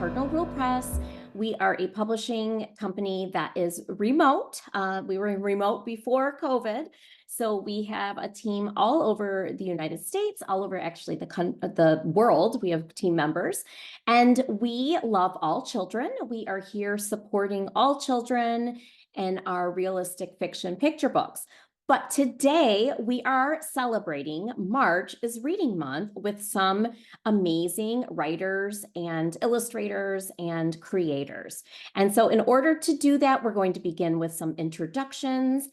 Cardinal Rule Press. We are a publishing company that is remote. We were remote before COVID. So we have a team all over the United States, all over actually the world. We have team members, and we love all children. We are here supporting all children in our realistic fiction picture books. But today we are celebrating March is Reading Month with some amazing writers and illustrators and creators. And so in order to do that, we're going to begin with some introductions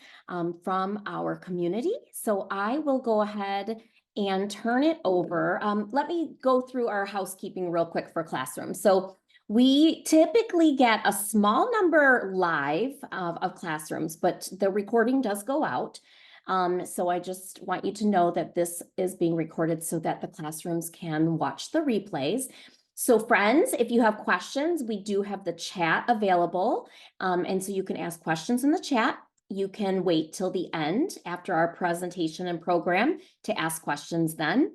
from our community. So I will go ahead and turn it over. Let me go through our housekeeping real quick for classrooms. So we typically get a small number live of classrooms, but the recording does go out. So I just want you to know that this is being recorded so that the classrooms can watch the replays. So friends, if you have questions, we do have the chat available. And so you can ask questions in the chat. You can wait till the end after our presentation and program to ask questions then.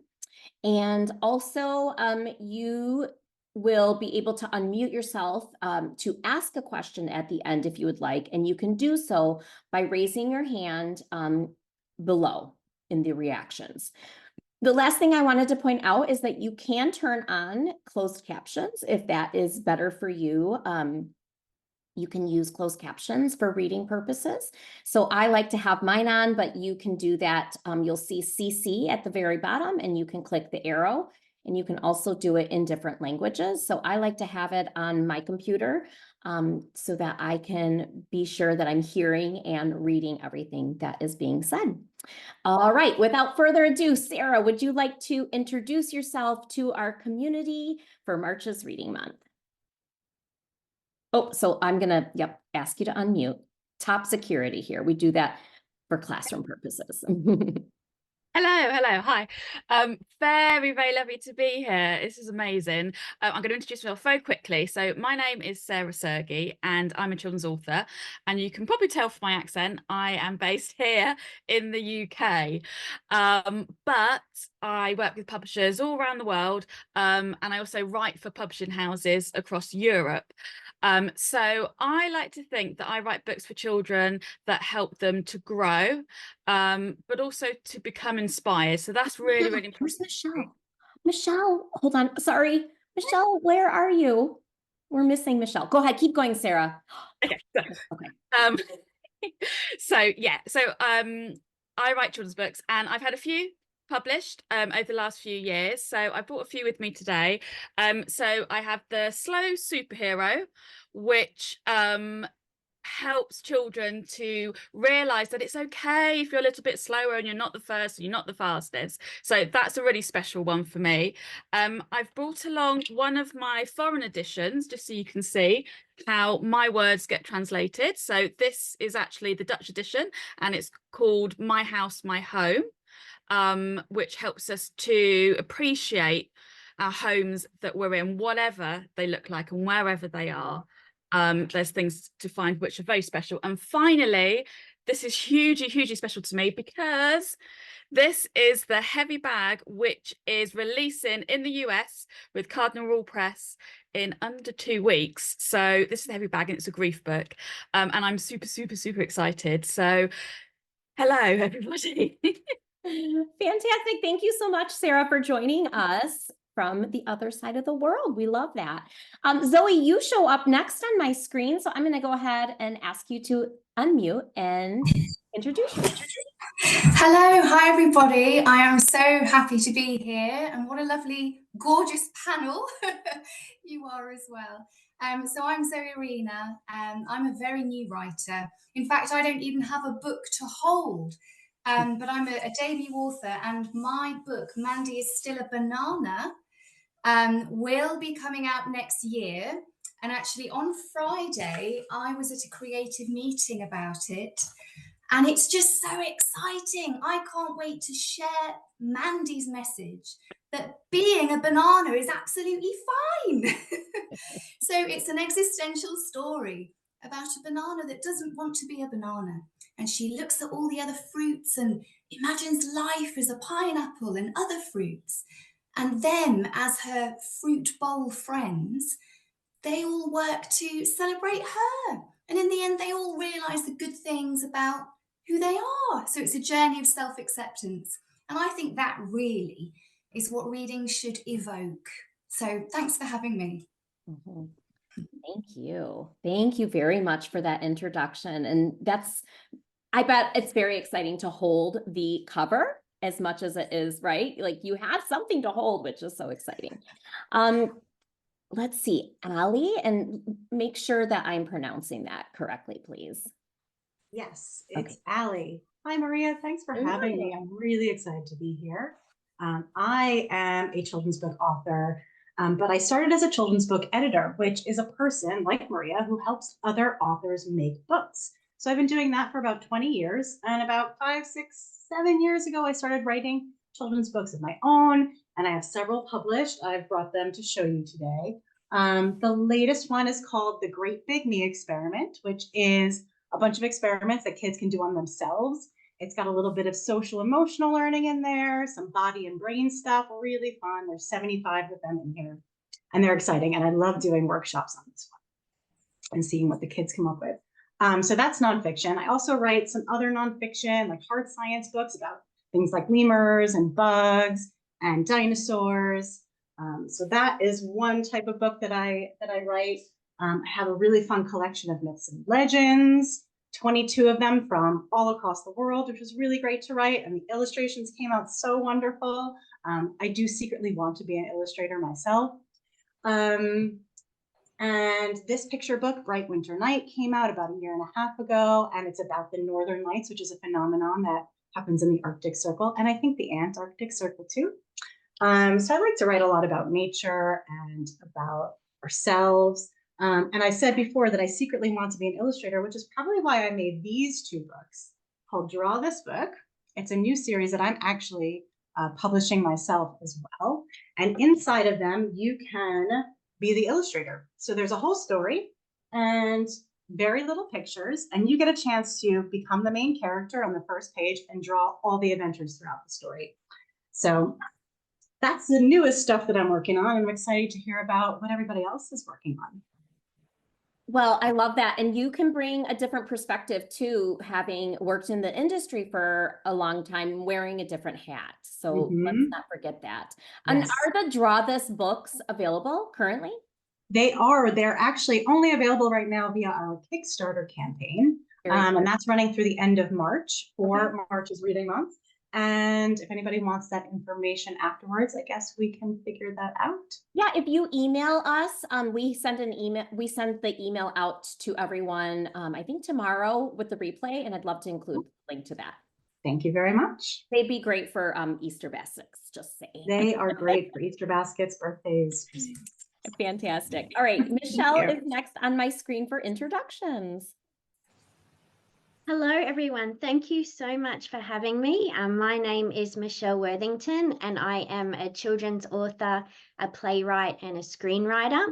And also you will be able to unmute yourself to ask a question at the end if you would like, and you can do so by raising your hand below in the reactions. The last thing I wanted to point out is that you can turn on closed captions if that is better for you. You can use closed captions for reading purposes. So I like to have mine on, but you can do that. You'll see CC at the very bottom, and you can click the arrow, and you can also do it in different languages. So I like to have it on my computer so that I can be sure that I'm hearing and reading everything that is being said. All right, without further ado, Sarah, would you like to introduce yourself to our community for March's Reading Month? Oh, so I'm gonna, ask you to unmute. Top security here. We do that for classroom purposes. Hello, hi. Very lovely to be here. This is amazing. I'm going to introduce myself very quickly. So my name is Sarah Surgey, and I'm a children's author. And you can probably tell from my accent, I am based here in the UK. But I work with publishers all around the world, and I also write for publishing houses across Europe. So I like to think that I write books for children that help them to grow, but also to become inspired. So that's really important. Where's Michelle? Michelle, hold on. Sorry. Michelle, where are you? We're missing Michelle. Go ahead. Keep going, Sarah. Okay. Okay. I write children's books, and I've had a few published over the last few years. So I brought a few with me today. So I have the Slow Superhero, which helps children to realize that it's okay if you're a little bit slower and you're not the first and you're not the fastest. So that's a really special one for me. I've brought along one of my foreign editions just so you can see how my words get translated. So this is actually the Dutch edition, and it's called My House, My Home, which helps us to appreciate our homes that we're in, whatever they look like and wherever they are. There's things to find which are very special. And finally, this is hugely special to me because this is the heavy bag, which is releasing in the US with Cardinal Rule Press in under 2 weeks. So this is the heavy bag, and it's a grief book. And I'm super excited. So hello, everybody. Fantastic. Thank you so much, Sarah, for joining us from the other side of the world. We love that. Zoe, you show up next on my screen, so I'm going to go ahead and ask you to unmute and introduce yourself. Hello, hi everybody. I am so happy to be here, and what a lovely, gorgeous panel you are as well. So I'm Zoe Arena, and I'm a very new writer. In fact, I don't even have a book to hold, but I'm a debut author, and my book, Mandy is Still a Banana, will be coming out next year. And actually on Friday, I was at a creative meeting about it, and it's just so exciting. I can't wait to share Mandy's message that being a banana is absolutely fine. So it's an existential story about a banana that doesn't want to be a banana. And she looks at all the other fruits and imagines life as a pineapple and other fruits. And them as her fruit bowl friends. they all work to celebrate her. And in the end, they all realize the good things about who they are. So it's a journey of self-acceptance. And I think that really is what reading should evoke. So thanks for having me. Mhm. Thank you. Thank you very much for that introduction. And I bet it's very exciting to hold the cover as much as it is, right? Like you have something to hold, which is so exciting. Let's see, Alli, and make sure that I'm pronouncing that correctly, please. Yes, Okay. it's Alli. Hi, Maria. Thanks for having me. I'm really excited to be here. I am a children's book author, but I started as a children's book editor, which is a person like Maria who helps other authors make books. So I've been doing that for about 20 years. And about 5, 6, 7 years ago, I started writing children's books of my own, and I have several published. I've brought them to show you today. The latest one is called The Great Big Me Experiment, which is a bunch of experiments that kids can do on themselves. It's got a little bit of social emotional learning in there, some body and brain stuff, really fun. There's 75 of them in here, and they're exciting. And I love doing workshops on this one and seeing what the kids come up with. So that's nonfiction. I also write some other nonfiction, like hard science books about things like lemurs and bugs and dinosaurs. So that is one type of book that I write. I have a really fun collection of myths and legends, 22 of them from all across the world, which was really great to write. And the illustrations came out so wonderful. I do secretly want to be an illustrator myself. And this picture book, Bright Winter Night, came out about 1.5 years ago, and it's about the Northern Lights, which is a phenomenon that happens in the Arctic Circle, and I think the Antarctic Circle too. So I like to write a lot about nature and about ourselves. And I said before that I secretly want to be an illustrator, which is probably why I made these 2 books called Draw This Book. It's a new series that I'm actually publishing myself as well. And inside of them, you can be the illustrator. So there's a whole story and very little pictures, and you get a chance to become the main character on the first page and draw all the adventures throughout the story. So that's the newest stuff that I'm working on, and I'm excited to hear about what everybody else is working on. Well, I love that. And you can bring a different perspective too, having worked in the industry for a long time, wearing a different hat. So let's not forget that. And Yes. are the Draw This books available currently? They are. They're actually only available right now via our Kickstarter campaign. And that's running through the end of March for March's Reading Month. And if anybody wants that information afterwards, I guess we can figure that out. Yeah, if you email us, we send the email out to everyone, I think tomorrow with the replay, and I'd love to include the link to that. Thank you very much. They'd be great for Easter baskets, just saying. They are great for Easter baskets, birthdays. Fantastic. All right, Michelle is next on my screen for introductions. Hello, everyone. Thank you so much for having me. My name is Michelle Worthington, and I am a children's author, a playwright, and a screenwriter.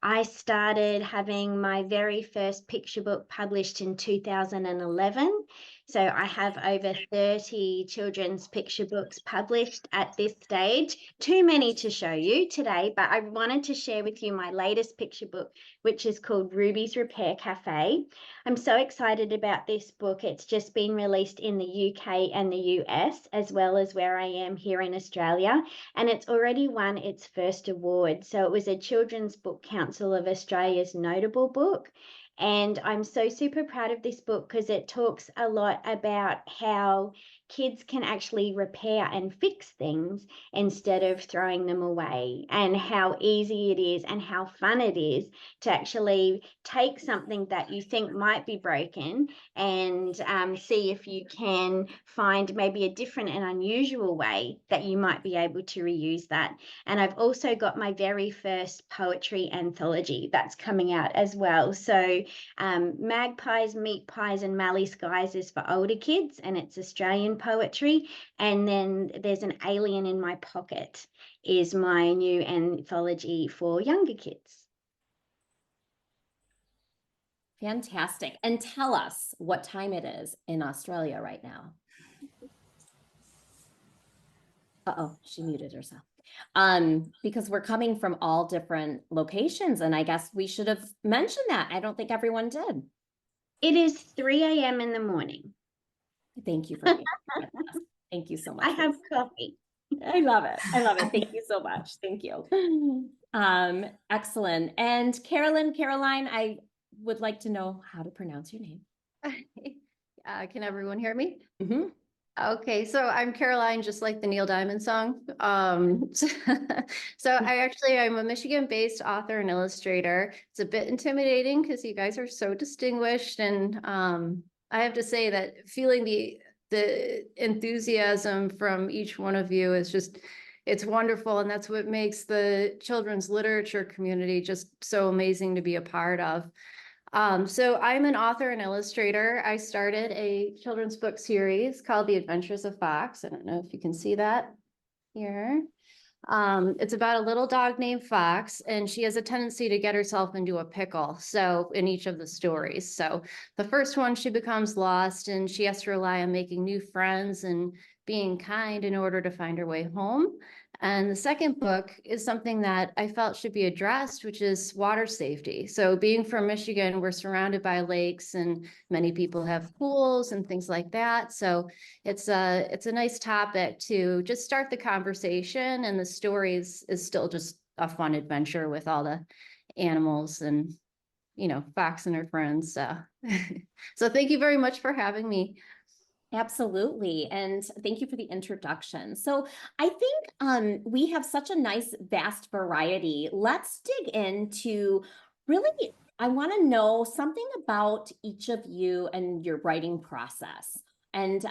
I started having my very first picture book published in 2011. So I have over 30 children's picture books published at this stage. Too many to show you today, but I wanted to share with you my latest picture book, which is called Ruby's Repair Cafe. I'm so excited about this book. It's just been released in the UK and the US, as well as where I am here in Australia, and it's already won its first award. So it was a Children's Book Council of Australia's notable book. And I'm so super proud of this book because it talks a lot about how kids can actually repair and fix things instead of throwing them away, and how easy it is and how fun it is to actually take something that you think might be broken and see if you can find maybe a different and unusual way that you might be able to reuse that. And I've also got my very first poetry anthology that's coming out as well. So Magpies, Meat Pies and Mallee Skies is for older kids, and it's Australian poetry. And then there's An Alien in My Pocket is my new anthology for younger kids. Fantastic. And tell us what time it is in Australia right now. Uh-oh, she muted herself. Because we're coming from all different locations, and I guess we should have mentioned that. I don't think everyone did. It is 3 a.m. in the morning. Thank you for being with us. Thank you so much. I have coffee. I love it. I love it. Thank you so much. Thank you. Excellent. And Caroline, I would like to know how to pronounce your name. Can everyone hear me? Mm-hmm. Okay, so I'm Caroline, just like the Neil Diamond song. So I'm a Michigan-based author and illustrator. It's a bit intimidating because you guys are so distinguished, and I have to say that feeling the enthusiasm from each one of you is just, it's wonderful, and that's what makes the children's literature community just so amazing to be a part of. So I'm an author and illustrator. I started a children's book series called The Adventures of Fox. I don't know if you can see that here. It's about a little dog named Fox, and she has a tendency to get herself into a pickle. So in each of the stories. So the first one, she becomes lost and she has to rely on making new friends and being kind in order to find her way home. And the second book is something that I felt should be addressed, which is water safety. So being from Michigan, we're surrounded by lakes and many people have pools and things like that. So it's a nice topic to just start the conversation, and the story is still just a fun adventure with all the animals and, you know, Fox and her friends. So thank you very much for having me. Absolutely. And thank you for the introduction. So I think we have such a nice vast variety. Let's dig into really, I want to know something about each of you and your writing process. And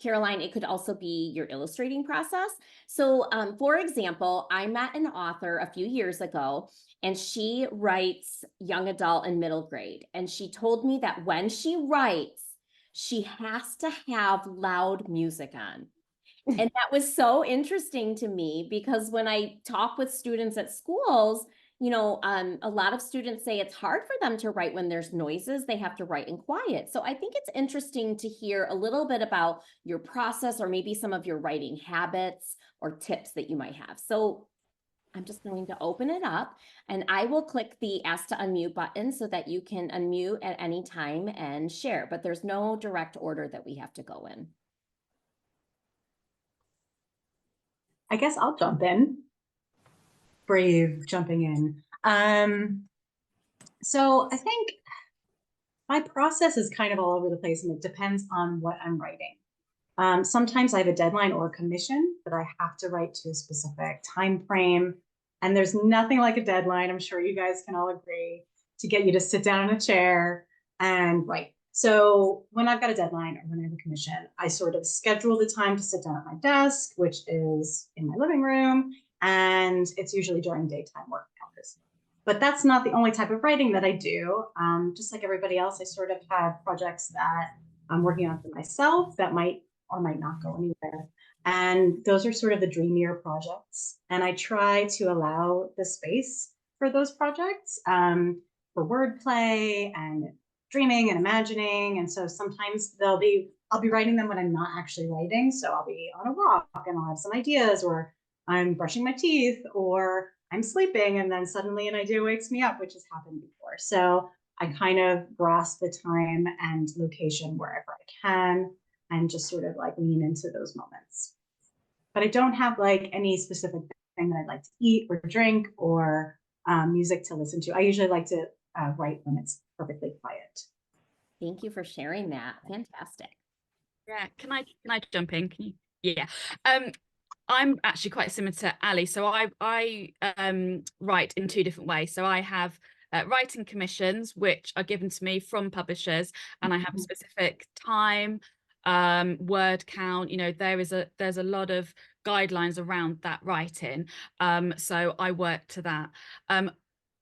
Caroline, it could also be your illustrating process. So for example, I met an author a few years ago, and she writes young adult and middle grade. And she told me that when she writes, she has to have loud music on. And that was so interesting to me, because when I talk with students at schools, you know, a lot of students say it's hard for them to write when there's noises. They have to write in quiet. So I think it's interesting to hear a little bit about your process, or maybe some of your writing habits or tips that you might have. So I'm just going to open it up, and I will click the Ask to Unmute button so that you can unmute at any time and share, but there's no direct order that we have to go in. I guess I'll jump in. Brave jumping in. So I think my process is kind of all over the place, and it depends on what I'm writing. Sometimes I have a deadline or a commission that I have to write to a specific time frame, and there's nothing like a deadline, I'm sure you guys can all agree, to get you to sit down in a chair and write. So when I've got a deadline or when I have a commission, I sort of schedule the time to sit down at my desk, which is in my living room, and it's usually during daytime work hours. But that's not the only type of writing that I do. Just like everybody else, I sort of have projects that I'm working on for myself that might or might not go anywhere. And those are sort of the dreamier projects. And I try to allow the space for those projects, for wordplay and dreaming and imagining. And so sometimes I'll be writing them when I'm not actually writing. So I'll be on a walk and I'll have some ideas, or I'm brushing my teeth, or I'm sleeping, and then suddenly an idea wakes me up, which has happened before. So I kind of grasp the time and location wherever I can, and just sort of like lean into those moments. But I don't have like any specific thing that I'd like to eat or drink or music to listen to. I usually like to write when it's perfectly quiet. Thank you for sharing that. Fantastic. Yeah, can I jump in? Can you? Yeah. I'm actually quite similar to Alli. So I write in two different ways. So I have writing commissions, which are given to me from publishers, and I have a specific time, word count. You know, there's a lot of guidelines around that writing. So I work to that.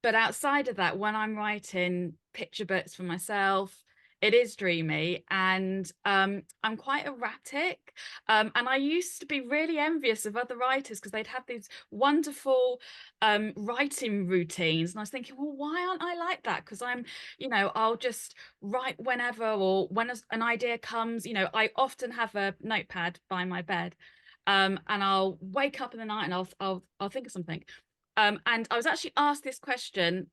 But outside of that, when I'm writing picture books for myself, it is dreamy, and I'm quite erratic, and I used to be really envious of other writers because they'd have these wonderful writing routines, and I was thinking, well, why aren't I like that? Because I'm, you know, I'll just write whenever, or when an idea comes. You know, I often have a notepad by my bed, and I'll wake up in the night and I'll think of something. And I was actually asked this question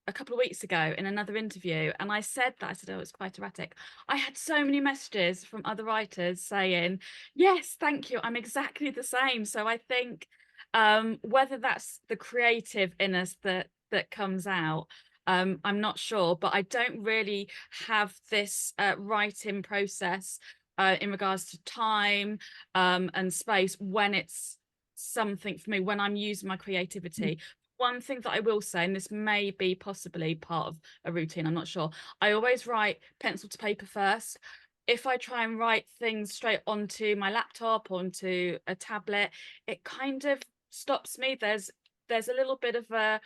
a couple of weeks ago in another interview, and I said, oh, it's quite erratic. I had so many messages from other writers saying, yes, thank you, I'm exactly the same. So I think whether that's the creative in us that comes out, I'm not sure, but I don't really have this writing process in regards to time and space when it's something for me, when I'm using my creativity. One thing that I will say, and this may be possibly part of a routine, I'm not sure, I always write pencil to paper first. If I try and write things straight onto my laptop, onto a tablet, it kind of stops me. There's a little bit of a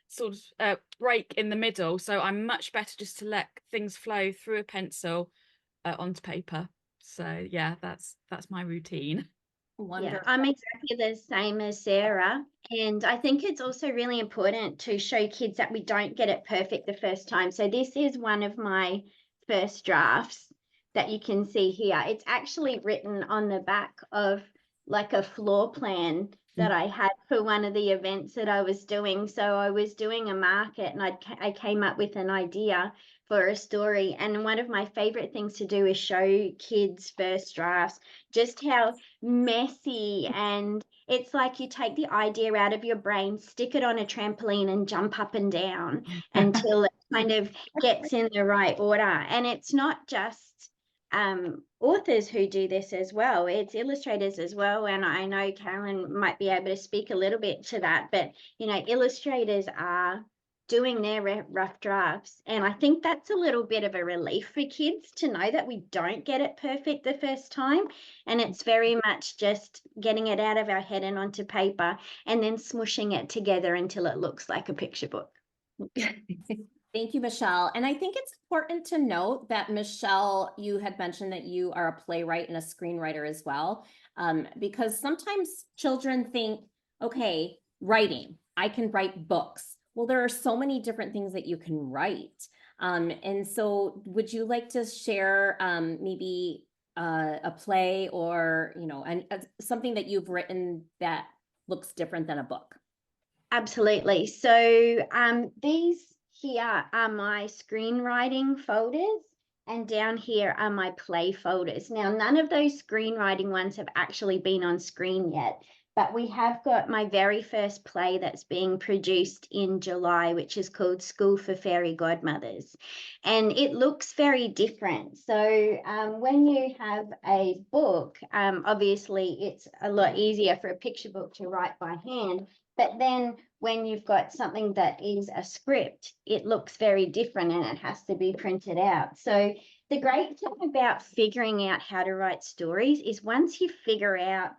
sort of break in the middle, so I'm much better just to let things flow through a pencil onto paper. So yeah, that's my routine. Wonderful. Yeah, I'm exactly the same as Sarah. And I think it's also really important to show kids that we don't get it perfect the first time. So this is one of my first drafts that you can see here. It's actually written on the back of like a floor plan that I had for one of the events that I was doing. So I was doing a market and I came up with an idea for a story. And one of my favorite things to do is show kids first drafts, just how messy, and it's like you take the idea out of your brain, stick it on a trampoline and jump up and down until it kind of gets in the right order. And it's not just authors who do this as well, it's illustrators as well. And I know Karen might be able to speak a little bit to that, but you know, illustrators are doing their rough drafts, and I think that's a little bit of a relief for kids to know that we don't get it perfect the first time, and it's very much just getting it out of our head and onto paper and then smushing it together until it looks like a picture book. Thank you, Michelle. And I think it's important to note that, Michelle, you had mentioned that you are a playwright and a screenwriter as well, because sometimes children think, okay, writing, I can write books. Well, there are so many different things that you can write. And so would you like to share maybe a play or, you know, something that you've written that looks different than a book? Absolutely. So these here are my screenwriting folders, and down here are my play folders. Now, none of those screenwriting ones have actually been on screen yet, but we have got my very first play that's being produced in July, which is called School for Fairy Godmothers. And it looks very different. So when you have a book, obviously it's a lot easier for a picture book to write by hand. But then when you've got something that is a script, it looks very different and it has to be printed out. So the great thing about figuring out how to write stories is once you figure out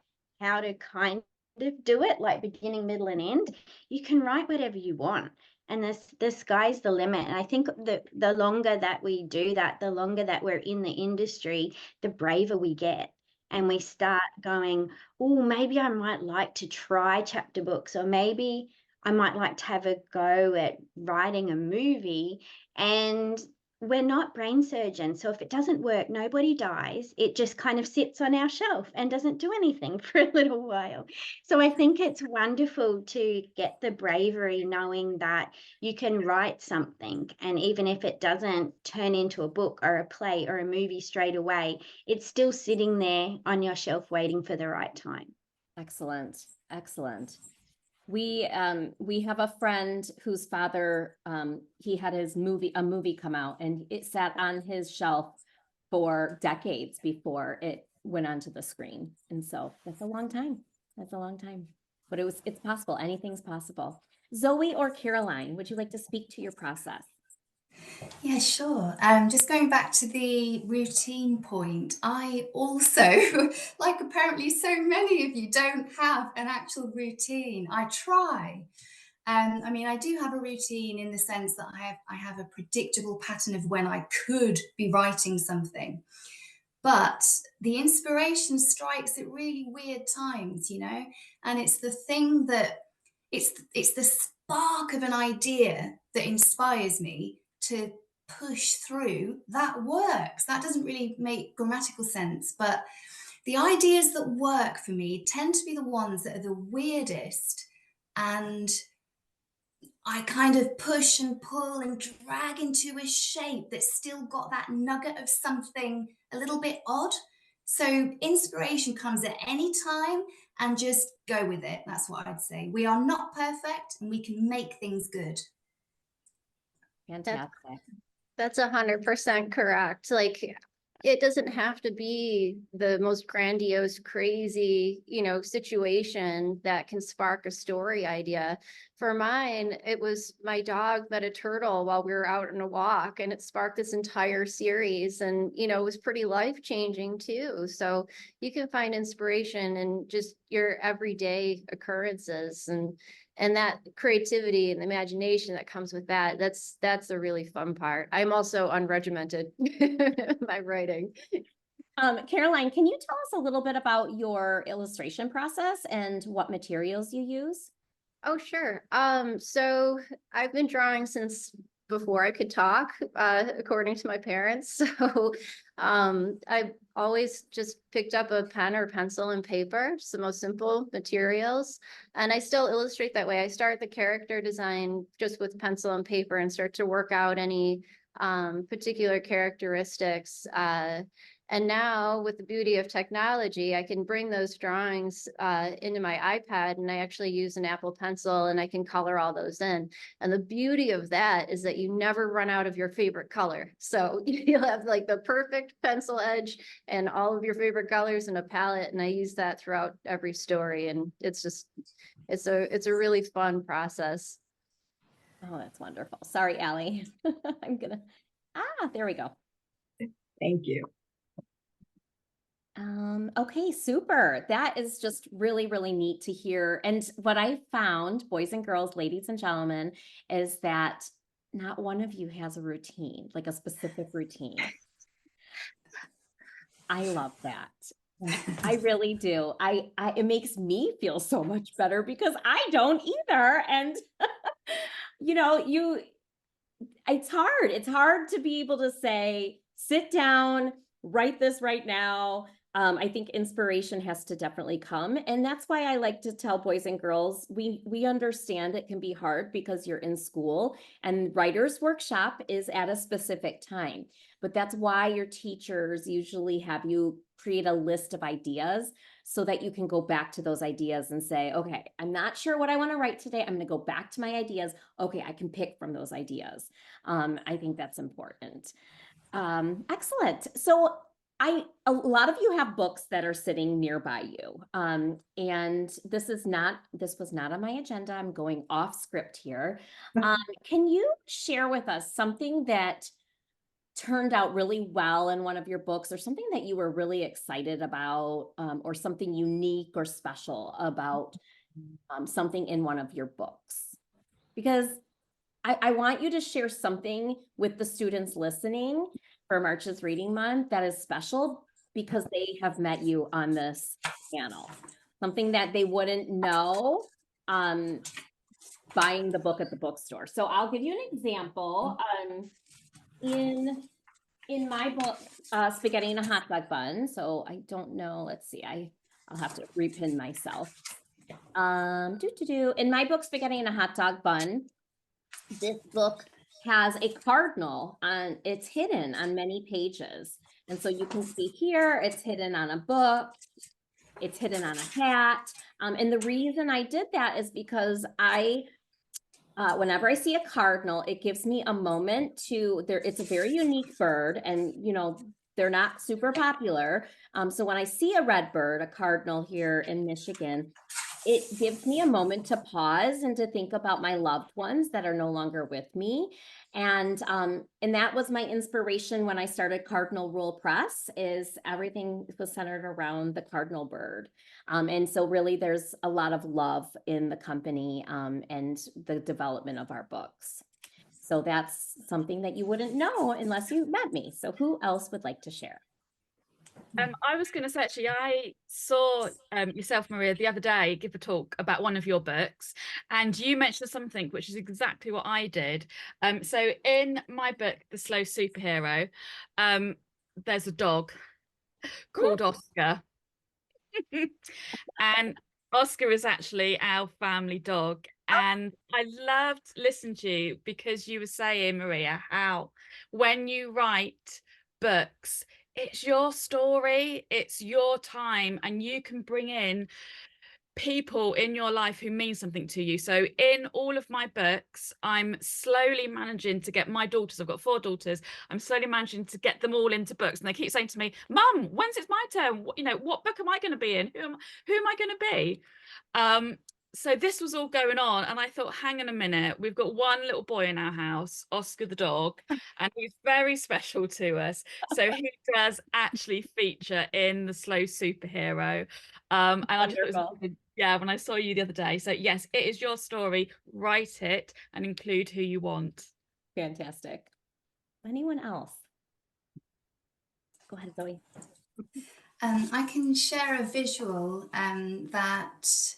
how to kind of do it, like beginning, middle, and end, you can write whatever you want. And the sky's the limit. And I think the longer that we do that, the longer that we're in the industry, the braver we get. And we start going, oh, maybe I might like to try chapter books, or maybe I might like to have a go at writing a movie. And we're not brain surgeons. So if it doesn't work, nobody dies. It just kind of sits on our shelf and doesn't do anything for a little while. So I think it's wonderful to get the bravery knowing that you can write something. And even if it doesn't turn into a book or a play or a movie straight away, it's still sitting there on your shelf waiting for the right time. Excellent. Excellent. We have a friend whose father, he had a movie come out, and it sat on his shelf for decades before it went onto the screen. And so that's a long time. That's a long time, but it's possible. Anything's possible. Zoe or Caroline, would you like to speak to your process? Yeah, sure. Just going back to the routine point, I also, like apparently so many of you, don't have an actual routine. I try. I mean, I do have a routine in the sense that I have a predictable pattern of when I could be writing something. But the inspiration strikes at really weird times, you know, and it's the thing that it's the spark of an idea that inspires me to push through. That works. That doesn't really make grammatical sense, but the ideas that work for me tend to be the ones that are the weirdest, and I kind of push and pull and drag into a shape that's still got that nugget of something a little bit odd. So inspiration comes at any time, and just go with it. That's what I'd say. We are not perfect, and we can make things good. Fantastic. That's 100% correct. Like, it doesn't have to be the most grandiose, crazy, situation that can spark a story idea. For mine, it was my dog met a turtle while we were out on a walk, and it sparked this entire series, and it was pretty life-changing too. So you can find inspiration in just your everyday occurrences, and that creativity and imagination that comes with that, that's the really fun part. I'm also unregimented in my writing. Caroline, can you tell us a little bit about your illustration process and what materials you use? Oh, sure. So I've been drawing since before I could talk, according to my parents. So I've always just picked up a pen or pencil and paper, just the most simple materials. And I still illustrate that way. I start the character design just with pencil and paper and start to work out any particular characteristics. And now with the beauty of technology, I can bring those drawings into my iPad, and I actually use an Apple Pencil, and I can color all those in. And the beauty of that is that you never run out of your favorite color. So you'll have like the perfect pencil edge and all of your favorite colors in a palette. And I use that throughout every story. And it's a really fun process. Oh, that's wonderful. Sorry, Allie. There we go. Thank you. Okay, super. That is just really, really neat to hear. And what I found, boys and girls, ladies and gentlemen, is that not one of you has a routine, like a specific routine. I love that. I really do. It makes me feel so much better because I don't either. And it's hard. It's hard to be able to say, sit down, write this right now. I think inspiration has to definitely come. And that's why I like to tell boys and girls, we understand it can be hard because you're in school and writer's workshop is at a specific time. But that's why your teachers usually have you create a list of ideas so that you can go back to those ideas and say, okay, I'm not sure what I want to write today. I'm going to go back to my ideas. Okay, I can pick from those ideas. I think that's important. Excellent. So a lot of you have books that are sitting nearby you. And this was not on my agenda. I'm going off script here. Can you share with us something that turned out really well in one of your books, or something that you were really excited about, or something unique or special about something in one of your books? Because I want you to share something with the students listening for March's Reading Month that is special because they have met you on this panel. Something that they wouldn't know buying the book at the bookstore. So I'll give you an example. In my book, Spaghetti and a Hot Dog Bun. So I don't know. Let's see. I'll have to repin myself. In my book, Spaghetti and a Hot Dog Bun, this book has a cardinal on, it's hidden on many pages. And so you can see here, it's hidden on a book, it's hidden on a hat. And the reason I did that is because whenever I see a cardinal, it gives me a moment it's a very unique bird, and they're not super popular. So when I see a red bird, a cardinal here in Michigan, it gives me a moment to pause and to think about my loved ones that are no longer with me. And that was my inspiration when I started Cardinal Rule Press, is everything was centered around the cardinal bird. And so really there's a lot of love in the company and the development of our books. So that's something that you wouldn't know unless you met me. So who else would like to share? I was going to say, actually, I saw yourself, Maria, the other day give a talk about one of your books, and you mentioned something which is exactly what I did. So in my book, The Slow Superhero, there's a dog called Oscar. And Oscar is actually our family dog. And I loved listening to you because you were saying, Maria, how when you write books, it's your story, it's your time, and you can bring in people in your life who mean something to you. So in all of my books, I'm slowly managing to get my daughters, I've got 4 daughters, I'm slowly managing to get them all into books. And they keep saying to me, Mum, when's it's my turn? You know, what book am I going to be in? Who am I going to be? So this was all going on, and I thought, hang on a minute, we've got one little boy in our house, Oscar the dog, and he's very special to us. So he does actually feature in the Slow Superhero. And I just thought it was really, yeah, when I saw you the other day. So yes, it is your story. Write it and include who you want. Fantastic. Anyone else? Go ahead, Zoe. I can share a visual that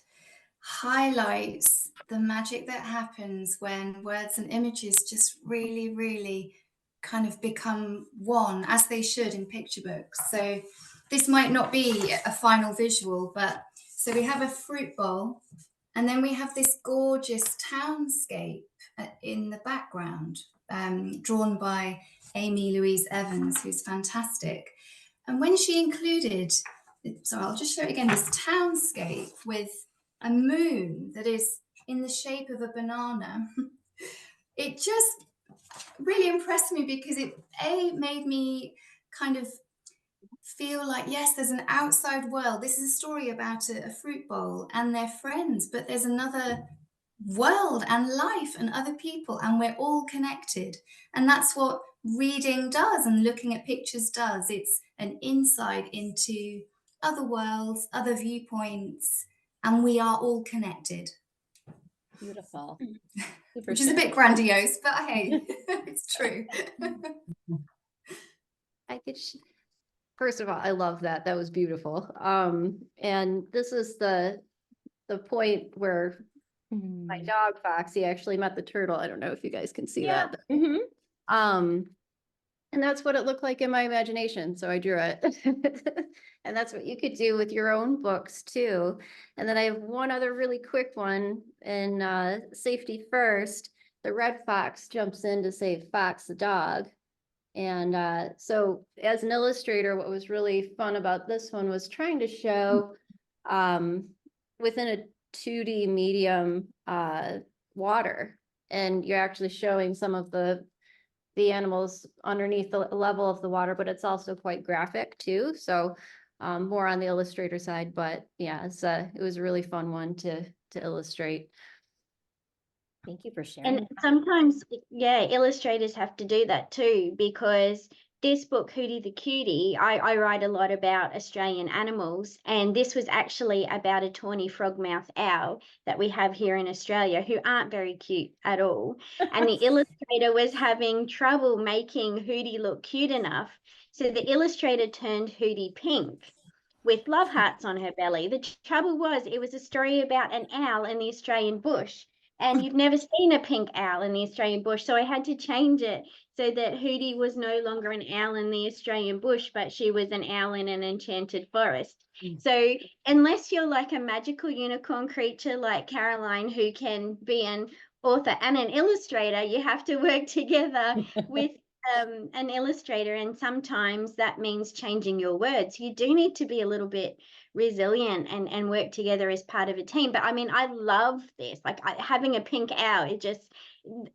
highlights the magic that happens when words and images just really, really kind of become one, as they should in picture books. So this might not be a final visual, but so we have a fruit bowl, and then we have this gorgeous townscape in the background, drawn by Amy Louise Evans, who's fantastic. And when she included, so I'll just show it again, this townscape with a moon that is in the shape of a banana, it just really impressed me because it made me kind of feel like, yes, there's an outside world. This is a story about a fruit bowl and their friends, but there's another world and life and other people, and we're all connected. And that's what reading does and looking at pictures does. It's an insight into other worlds, other viewpoints, and we are all connected. Beautiful. Which is a bit grandiose, but hey, it's true. First of all, I love that. That was beautiful. And this is the point where my dog Foxy actually met the turtle. I don't know if you guys can see that. And that's what it looked like in my imagination. So I drew it. And that's what you could do with your own books too. And then I have one other really quick one in Safety First. The red fox jumps in to save Fox the dog. And so as an illustrator, what was really fun about this one was trying to show within a 2D medium water, and you're actually showing some of the animals underneath the level of the water, but it's also quite graphic too. So more on the illustrator side, but yeah, it was a really fun one to illustrate. Thank you for sharing. And sometimes, yeah, illustrators have to do that too, because this book, Hootie the Cutie, I write a lot about Australian animals, and this was actually about a tawny frogmouth owl that we have here in Australia, who aren't very cute at all. And the illustrator was having trouble making Hootie look cute enough, so the illustrator turned Hootie pink with love hearts on her belly. The trouble was, it was a story about an owl in the Australian bush, and you've never seen a pink owl in the Australian bush, so I had to change it so that Hootie was no longer an owl in the Australian bush, but she was an owl in an enchanted forest. So unless you're like a magical unicorn creature like Caroline, who can be an author and an illustrator, you have to work together with an illustrator, and sometimes that means changing your words. You do need to be a little bit resilient and work together as part of a team. But I mean, I love this, like having a pink owl, it just,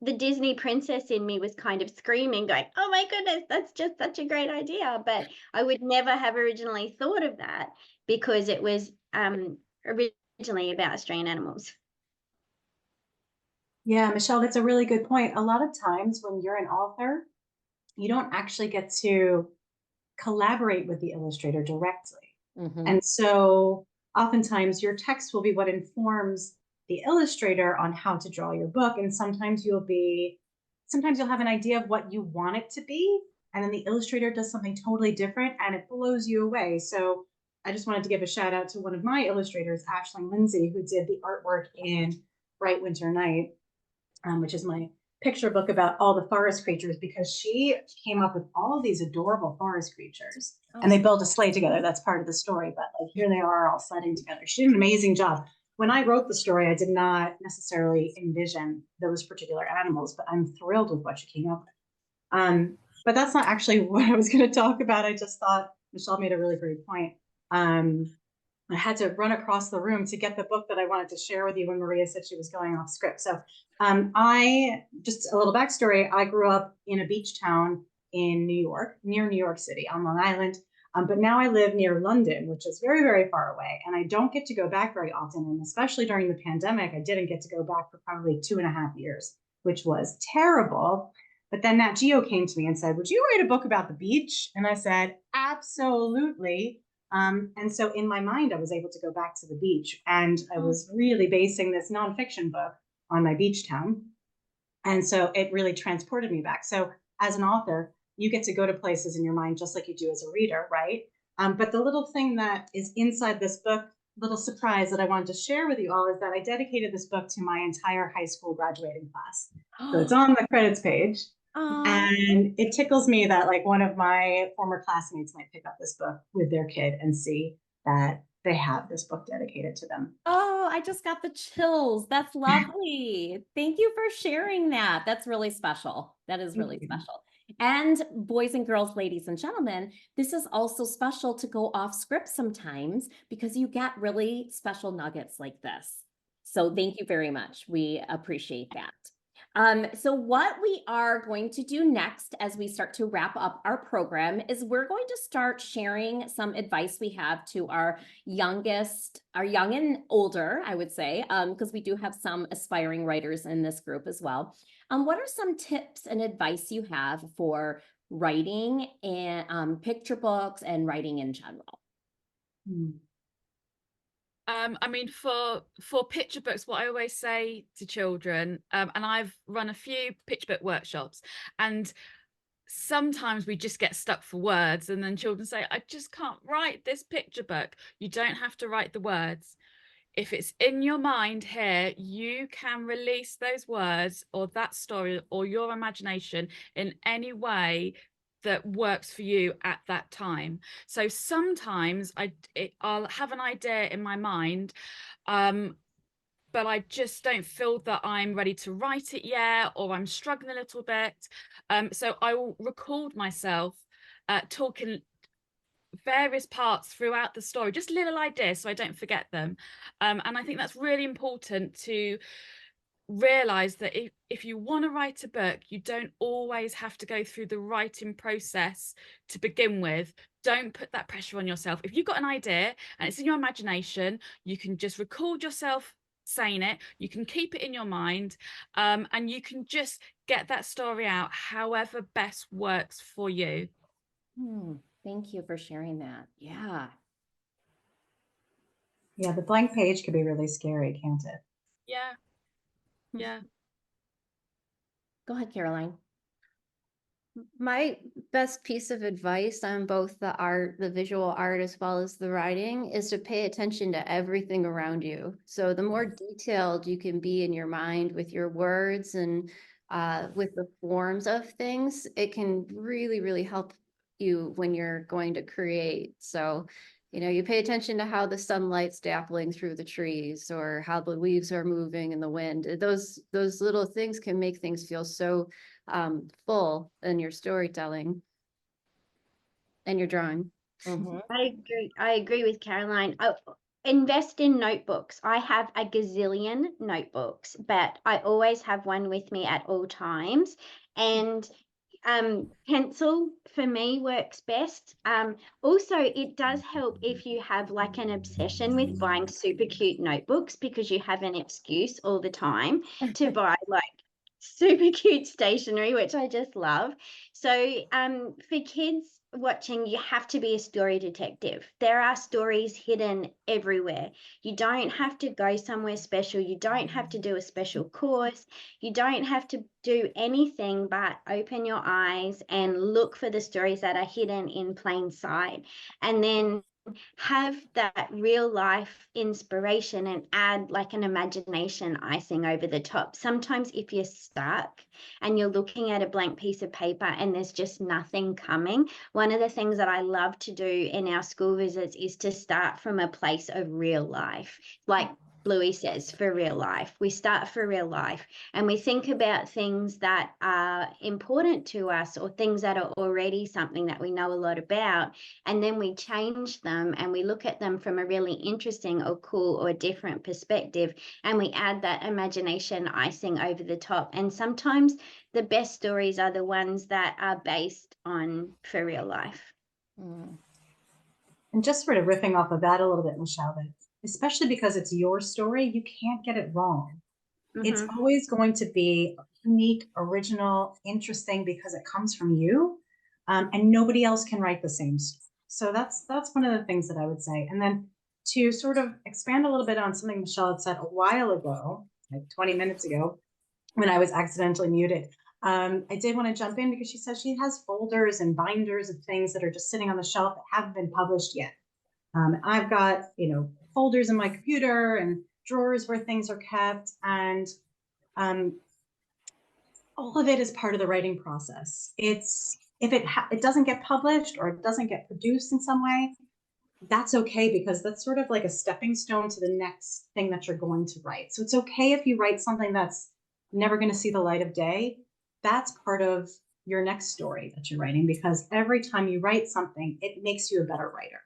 the Disney princess in me was kind of screaming, going, oh my goodness, that's just such a great idea. But I would never have originally thought of that because it was originally about Australian animals. Yeah, Michelle, that's a really good point. A lot of times when you're an author, you don't actually get to collaborate with the illustrator directly. And so oftentimes your text will be what informs the illustrator on how to draw your book. And sometimes you'll have an idea of what you want it to be, and then the illustrator does something totally different and it blows you away. So I just wanted to give a shout out to one of my illustrators, Aisling Lindsay, who did the artwork in Bright Winter Night, which is my picture book about all the forest creatures because she came up with all these adorable forest creatures. And they built a sleigh together. That's part of the story. But like here they are all sledding together. She did an amazing job. When I wrote the story, I did not necessarily envision those particular animals, but I'm thrilled with what she came up with. But that's not actually what I was going to talk about. I just thought Michelle made a really great point. I had to run across the room to get the book that I wanted to share with you when Maria said she was going off script. So just a little backstory. I grew up in a beach town in New York, near New York City on Long Island. But now I live near London, which is very, very far away. And I don't get to go back very often. And especially during the pandemic, I didn't get to go back for probably 2.5 years, which was terrible. But then Nat Geo came to me and said, would you write a book about the beach? And I said, absolutely. And so in my mind, I was able to go back to the beach. And I was really basing this nonfiction book on my beach town. And so it really transported me back. So as an author, you get to go to places in your mind just like you do as a reader, right? But the little thing that is inside this book, little surprise that I wanted to share with you all is that I dedicated this book to my entire high school graduating class. So it's on the credits page. And it tickles me that like one of my former classmates might pick up this book with their kid and see that they have this book dedicated to them. Oh, I just got the chills. That's lovely. Thank you for sharing that. That's really special. That is really special. And boys and girls, ladies and gentlemen, this is also special to go off script sometimes because you get really special nuggets like this. So thank you very much. We appreciate that. So what we are going to do next as we start to wrap up our program is we're going to start sharing some advice we have to our young and older, I would say, because we do have some aspiring writers in this group as well. What are some tips and advice you have for writing and picture books and writing in general? I mean, for picture books, what I always say to children, and I've run a few picture book workshops, and sometimes we just get stuck for words, and then children say, I just can't write this picture book. You don't have to write the words. If it's in your mind here, you can release those words or that story or your imagination in any way that works for you at that time. So sometimes I'll have an idea in my mind, but I just don't feel that I'm ready to write it yet, or I'm struggling a little bit. So I will record myself talking various parts throughout the story, just little ideas so I don't forget them. And I think that's really important to realize that if you want to write a book, you don't always have to go through the writing process to begin with. Don't put that pressure on yourself. If you've got an idea and it's in your imagination, you can just record yourself saying it, you can keep it in your mind, and you can just get that story out however best works for you. Thank you for sharing that. Yeah. Yeah, the blank page could be really scary, can't it? Yeah. Yeah. Go ahead, Caroline. My best piece of advice on both the visual art as well as the writing is to pay attention to everything around you. So the more detailed you can be in your mind with your words and with the forms of things, it can really, really help you when you're going to create. So, you pay attention to how the sunlight's dappling through the trees or how the leaves are moving in the wind. Those little things can make things feel so full in your storytelling and your drawing. I agree with Caroline. Invest in notebooks. I have a gazillion notebooks, but I always have one with me at all times. And pencil for me works best. Also, it does help if you have like an obsession with buying super cute notebooks because you have an excuse all the time to buy like super cute stationery, which I just love. So for kids watching, you have to be a story detective. There are stories hidden everywhere. You don't have to go somewhere special. You don't have to do a special course. You don't have to do anything but open your eyes and look for the stories that are hidden in plain sight. And then have that real life inspiration and add like an imagination icing over the top. Sometimes if you're stuck and you're looking at a blank piece of paper and there's just nothing coming, one of the things that I love to do in our school visits is to start from a place of real life. Like Bluey says, for real life. We start for real life and we think about things that are important to us or things that are already something that we know a lot about. And then we change them and we look at them from a really interesting or cool or different perspective. And we add that imagination icing over the top. And sometimes the best stories are the ones that are based on for real life. Mm. And just sort of riffing off of that a little bit, Michelle, that especially because it's your story, you can't get it wrong. It's always going to be unique, original, interesting because it comes from you, and nobody else can write the same story. So that's one of the things that I would say. And then to sort of expand a little bit on something Michelle had said a while ago, like 20 minutes ago, when I was accidentally muted, I did want to jump in because she said she has folders and binders of things that are just sitting on the shelf that haven't been published yet. I've got, folders in my computer and drawers where things are kept, and all of it is part of the writing process. It's if it doesn't get published or it doesn't get produced in some way, that's okay, because that's sort of like a stepping stone to the next thing that you're going to write. So it's okay if you write something that's never going to see the light of day. That's part of your next story that you're writing, because every time you write something, it makes you a better writer.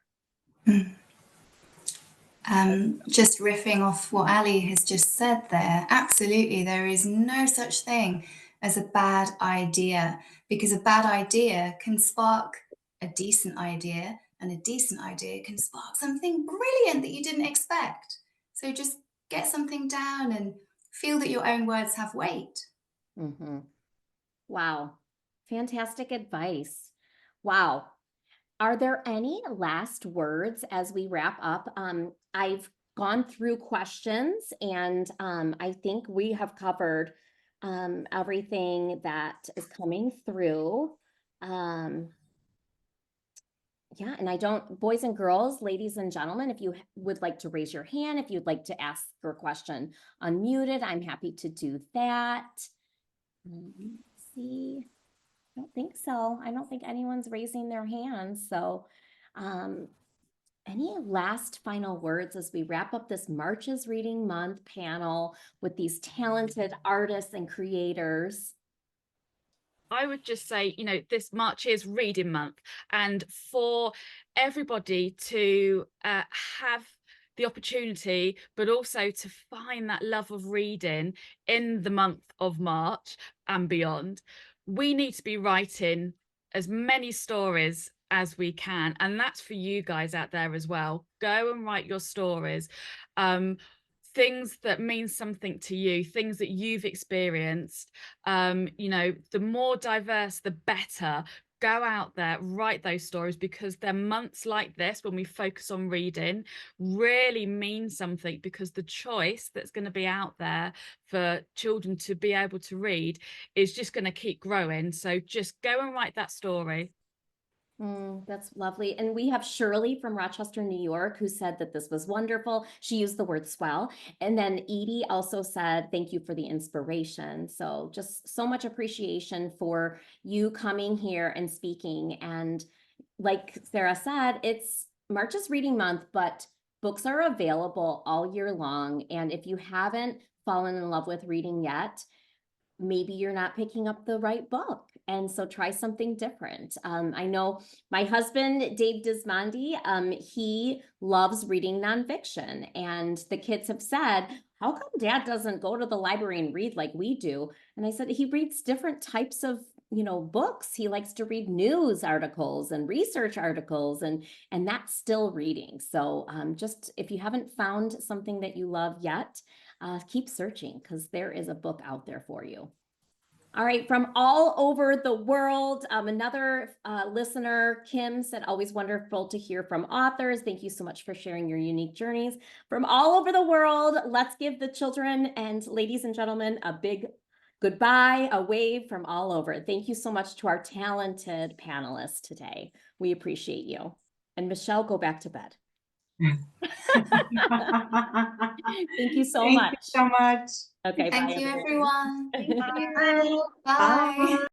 Just riffing off what Alli has just said there, absolutely, there is no such thing as a bad idea, because a bad idea can spark a decent idea, and a decent idea can spark something brilliant that you didn't expect. So just get something down and feel that your own words have weight. Mm-hmm. Wow. Fantastic advice. Wow. Are there any last words as we wrap up? I've gone through questions and I think we have covered everything that is coming through. Yeah, and boys and girls, ladies and gentlemen, if you would like to raise your hand, if you'd like to ask your question unmuted, I'm happy to do that. Let's see. I don't think so. I don't think anyone's raising their hands. So any last final words as we wrap up this March's Reading Month panel with these talented artists and creators? I would just say, this March is Reading Month, and for everybody to have the opportunity, but also to find that love of reading in the month of March and beyond, we need to be writing as many stories as we can. And that's for you guys out there as well. Go and write your stories. Things that mean something to you, things that you've experienced. The more diverse, the better. Go out there, write those stories, because they're months like this when we focus on reading really mean something, because the choice that's going to be out there for children to be able to read is just going to keep growing. So just go and write that story. That's lovely. And we have Shirley from Rochester, New York, who said that this was wonderful. She used the word swell. And then Edie also said, thank you for the inspiration. So just so much appreciation for you coming here and speaking. And like Sarah said, it's March's Reading Month, but books are available all year long. And if you haven't fallen in love with reading yet, maybe you're not picking up the right book. And so try something different. I know my husband, Dave Dismondy, he loves reading nonfiction. And the kids have said, how come Dad doesn't go to the library and read like we do? And I said, he reads different types of books. He likes to read news articles and research articles, and that's still reading. So just if you haven't found something that you love yet, keep searching, because there is a book out there for you. All right, from all over the world, another listener, Kim, said, always wonderful to hear from authors. Thank you so much for sharing your unique journeys. From all over the world, let's give the children and ladies and gentlemen a big goodbye, a wave from all over. Thank you so much to our talented panelists today. We appreciate you. And Michelle, go back to bed. Thank you so Thank much. you so much. Okay, Thank bye you, everyone. everyone. Thank you. Bye. Bye.